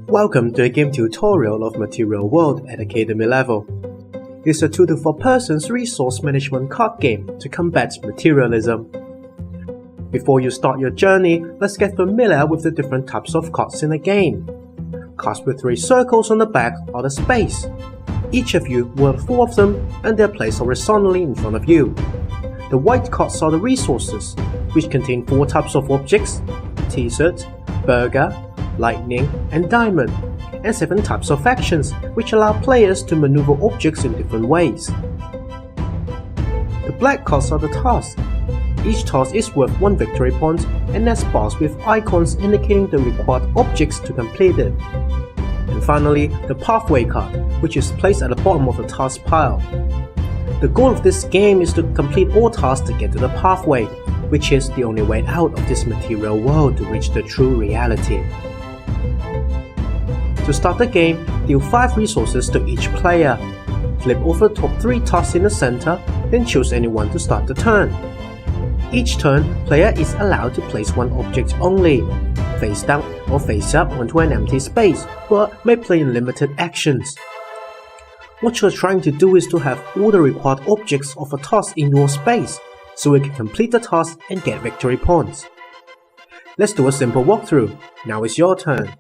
Welcome to a game tutorial of Material World at Academy level. It's a 2 to 4 persons resource management card game to combat materialism. Before you start your journey, let's get familiar with the different types of cards in the game. Cards with 3 circles on the back are the space. Each of you will have 4 of them and they're placed horizontally in front of you. The white cards are the resources, which contain 4 types of objects: t-shirt, burger, lightning, and diamond, and 7 types of actions, which allow players to maneuver objects in different ways. The black cards are the tasks. Each task is worth 1 victory point and has bars with icons indicating the required objects to complete it. And finally, the pathway card, which is placed at the bottom of the task pile. The goal of this game is to complete all tasks to get to the pathway, which is the only way out of this material world to reach the true reality. To start the game, deal 5 resources to each player. Flip over the top 3 tasks in the center, then choose anyone to start the turn. Each turn, player is allowed to place 1 object only, face down or face up onto an empty space, but may play in limited actions. What you're trying to do is to have all the required objects of a task in your space, so you can complete the task and get victory points. Let's do a simple walkthrough. Now it's your turn.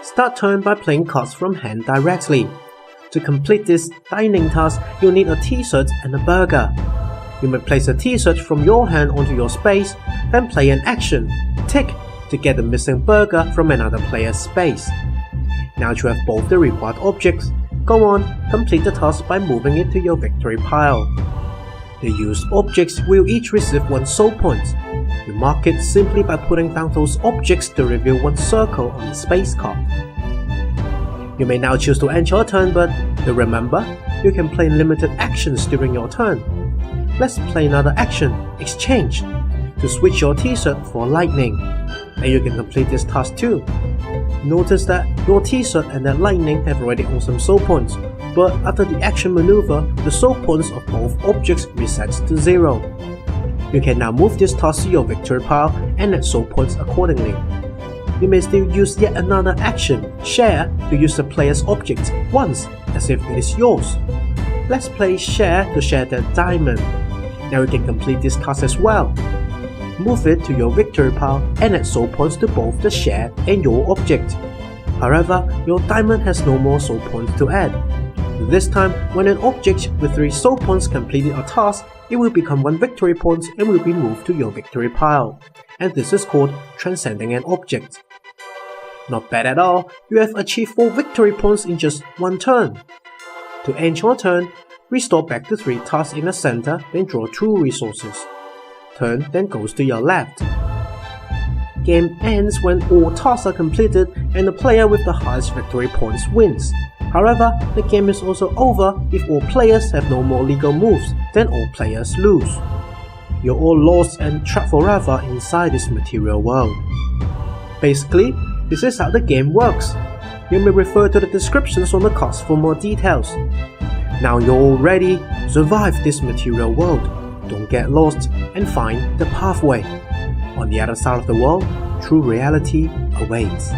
Start turn by playing cards from hand directly. To complete this dining task, you'll need a t-shirt and a burger. You may place a t-shirt from your hand onto your space, then play an action, tick, to get the missing burger from another player's space. Now you have both the required objects, go on, complete the task by moving it to your victory pile. The used objects will each receive 1 soul point. You mark it simply by putting down those objects to reveal 1 circle on the space card. You may now choose to end your turn, but do remember, you can play limited actions during your turn. Let's play another action, exchange, to switch your t-shirt for lightning, and you can complete this task too. Notice that your t-shirt and that lightning have already earned some soul points, but after the action maneuver, the soul points of both objects resets to 0. You can now move this task to your victory pile and add soul points accordingly. You may still use yet another action, share, to use the player's object once, as if it is yours. Let's play share to share that diamond. Now you can complete this task as well. Move it to your victory pile and add soul points to both the share and your object. However, your diamond has no more soul points to add. This time, when an object with 3 soul points completed a task, it will become 1 victory point and will be moved to your victory pile. And this is called transcending an object. Not bad at all, you have achieved 4 victory points in just 1 turn. To end your turn, restore back to 3 tasks in the center, then draw 2 resources. Turn then goes to your left. Game ends when all tasks are completed and the player with the highest victory points wins. However, the game is also over if all players have no more legal moves, then all players lose. You're all lost and trapped forever inside this material world. Basically, this is how the game works. You may refer to the descriptions on the cards for more details. Now you're all ready, survive this material world, don't get lost, and find the pathway. On the other side of the world, true reality awaits.